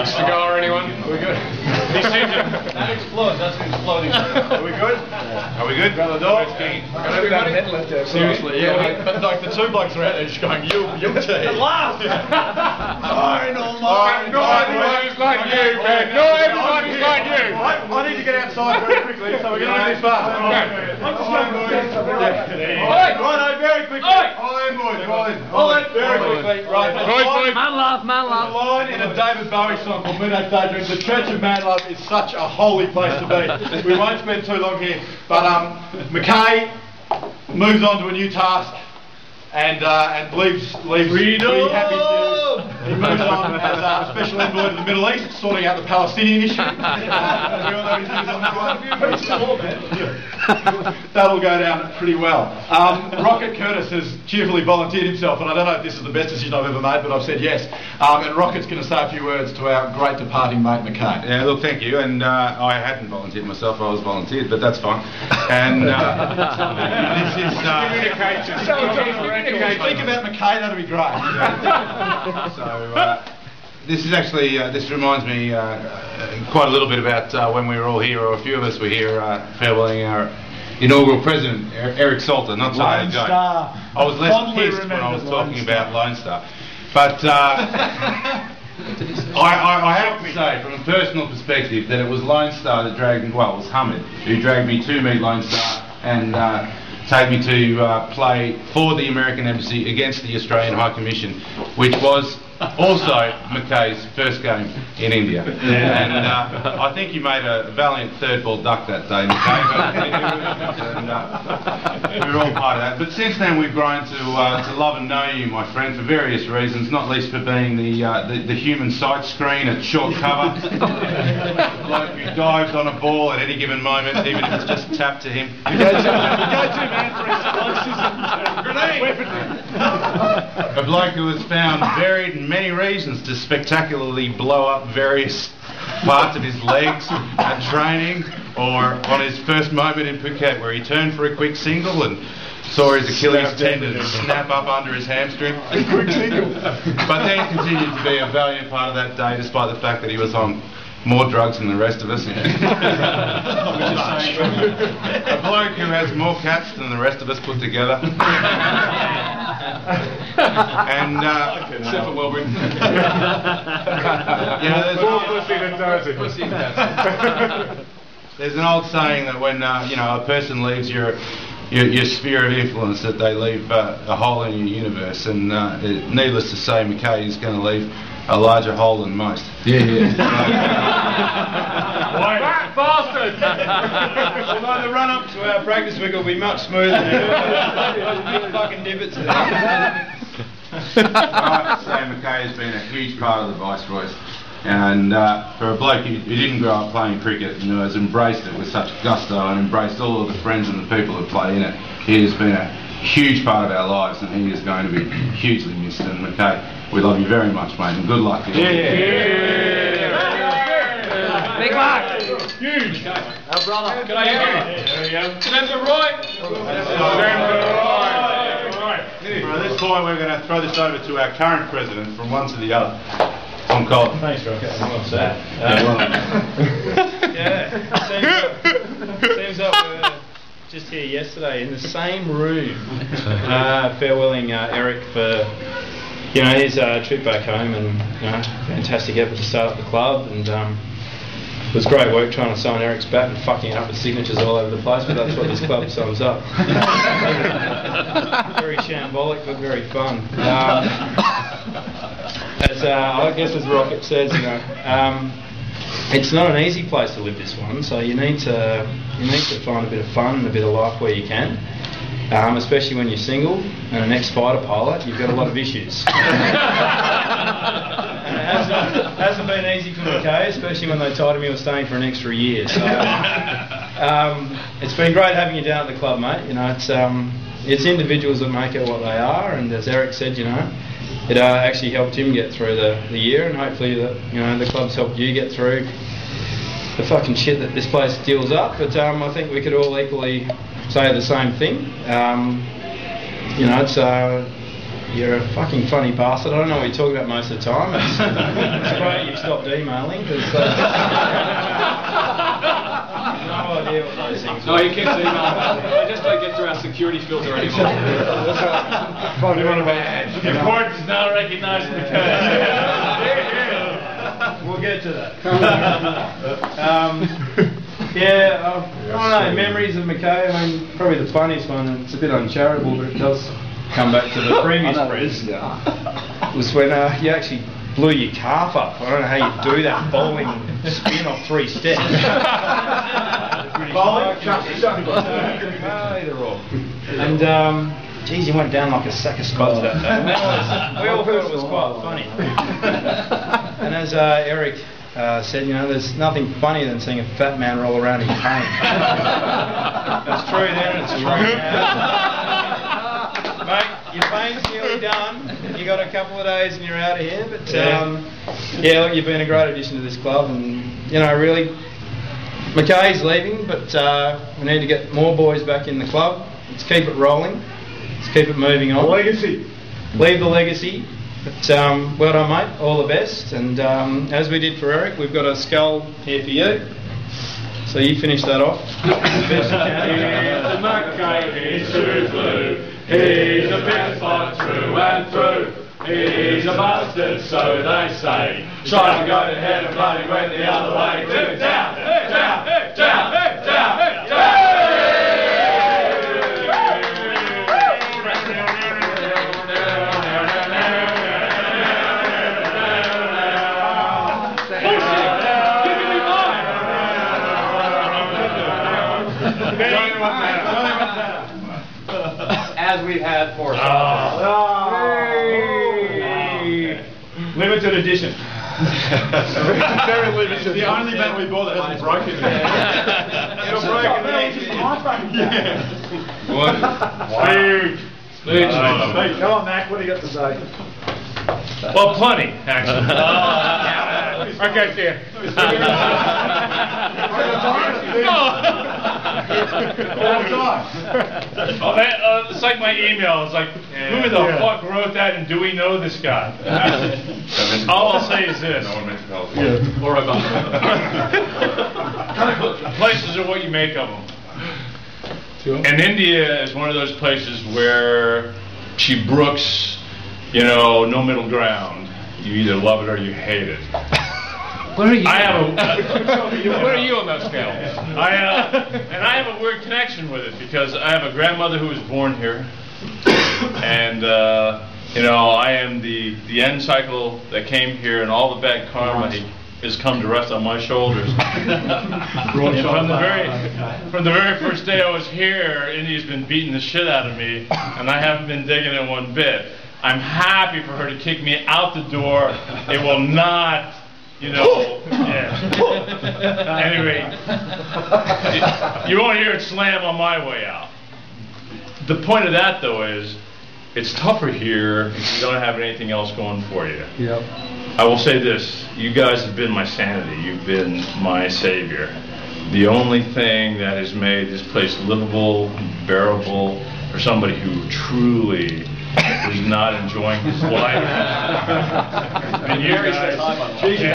Cigar, anyone? Are we good? That explodes, that's exploding. Are we good? Are we good? Grab the door. Seriously, yeah. But like the two blokes are out there just going, you team. At last! Final Not everybody's like you, man. Not everybody's like you. I need to get outside very quickly, so we're going to do this fast. Righto, very quickly. All in, boys. Very quickly. Right. Man love. A line in a David Bowie song called Midnight Daydream. The Church of Man Love is such a holy place to be. We won't spend too long here, but Mackay moves on to a new task and leaves pretty happy to. He moves on as a special envoy to the Middle East, sorting out the Palestinian issue. That'll go down pretty well. Rocket Curtis has cheerfully volunteered himself, and I don't know if this is the best decision I've ever made, but I've said yes. And Rocket's going to say a few words to our great departing mate Mackay. Yeah, look, thank you. And I hadn't volunteered myself; I was volunteered, but that's fine. And this is. Think about Mackay, that'll be great. This is actually, this reminds me quite a little bit about when we were all here, or a few of us were here, farewelling our inaugural president, Eric Salter, not Lone Star. I was less pissed when I was talking about Lone Star. But I have to say, from a personal perspective, that it was Lone Star that dragged me, well, it was Hamid, who dragged me to meet Lone Star and take me to play for the American Embassy against the Australian High Commission, which was also Mackay's first game in India. And I think you made a valiant third ball duck that day, Mackay. We were all part of that. But since then we've grown to love and know you, my friend, for various reasons, not least for being the human sight screen at short cover. Like who dives on a ball at any given moment, even if it's just tapped to him. A bloke who has found varied and many reasons to spectacularly blow up various parts of his legs at training, or on his first moment in Phuket where he turned for a quick single and saw his Achilles tendon snap up under his hamstring. But then continued to be a valiant part of that day, despite the fact that he was on more drugs than the rest of us. A bloke who has more cats than the rest of us put together. And except for Wilbury. There's an old saying that when a person leaves your sphere of influence, that they leave a hole in your universe, and needless to say, Mackay is going to leave a larger hole than most. Yeah. Fat bastard! Although the run up to our practice week will be much smoother. Big fucking divots there. I have to say, Mackay has been a huge part of the Viceroys. And for a bloke who didn't grow up playing cricket and who has embraced it with such gusto and embraced all of the friends and the people who play in it, he has been a huge part of our lives, and he is going to be hugely missed. And Mackay, we love you very much, mate, and good luck to you. Big Mark. Huge. Our brother. Good idea. There we go. Stand to the right. At this point, we're going to throw this over to our current president, from one to the other. Tom Cole. Thanks, Rocket. What's that? Seems like we were just here yesterday in the same room, farewelling Eric for his trip back home, and fantastic effort to start up the club, and it was great work trying to sign Eric's bat and fucking it up with signatures all over the place, but that's what this club sums up. Very shambolic, but very fun. I guess as Rocket says, it's not an easy place to live, this one, so you need to find a bit of fun and a bit of life where you can, especially when you're single and an ex-fighter pilot. You've got a lot of issues. And it hasn't been easy for Mackay, especially when they told him he was staying for an extra year. So it's been great having you down at the club, mate. It's individuals that make it what they are, and as Eric said, it actually helped him get through the year, and hopefully the club's helped you get through the fucking shit that this place deals up. But I think we could all equally say the same thing. You're a fucking funny bastard. I don't know what you talk about most of the time. It's great you've stopped emailing because no idea what those things No, you can't say email. I just don't get through our security filter anymore. Probably one of our Importance is not recognized in the code. We'll get to that. I don't know, memories of Mackay, I mean, probably the funniest one, and it's a bit uncharitable, but it does come back to the previous press, was when you actually blew your calf up. I don't know how you do that, bowling spin off 3 steps. bowling? Either or. And, geez, you went down like a sack of spuds that day. We all thought it was quite funny. And as Eric said, you know, there's nothing funnier than seeing a fat man roll around in pain. It's true then, it's true now. Mate, your pain's nearly done. You got a couple of days and you're out of here. But look, you've been a great addition to this club, and you know, really, Mackay's leaving, but we need to get more boys back in the club. Let's keep it rolling. Let's keep it moving on. Legacy. Leave the legacy. But well done, mate. All the best. And as we did for Eric, we've got a skull here for you. So you finish that off. He's a Mackay, he's true blue. He's a bit spot through and through. He's a bastard, so they say. Try to go to head and bloody went the other way. Down, down, down, down, down, down. As we've had for Limited edition. Very limited. It's the only bat we bought that hasn't broken yet. It'll break it. Come on, Mac, what do you got to say? Well, plenty, actually. Okay, see ya. Oh, man, it's like my email. It's like, who the fuck wrote that, and do we know this guy? All I'll say is this. Or about Places are what you make of them. And India is one of those places where she brooks, you know, no middle ground. You either love it or you hate it. Where are you? Where are you on that scale? And I have a weird connection with it because I have a grandmother who was born here, and you know, I am the end cycle that came here, and all the bad karma has come to rest on my shoulders. From the very first day I was here, India's been beating the shit out of me, and I haven't been digging it one bit. I'm happy for her to kick me out the door. It will not, you know, Anyway, you won't hear it slam on my way out. The point of that, though, is it's tougher here if you don't have anything else going for you. Yep. I will say this, you guys have been my sanity, you've been my savior. The only thing that has made this place livable, bearable, for somebody who truly is not enjoying his life. And you guys,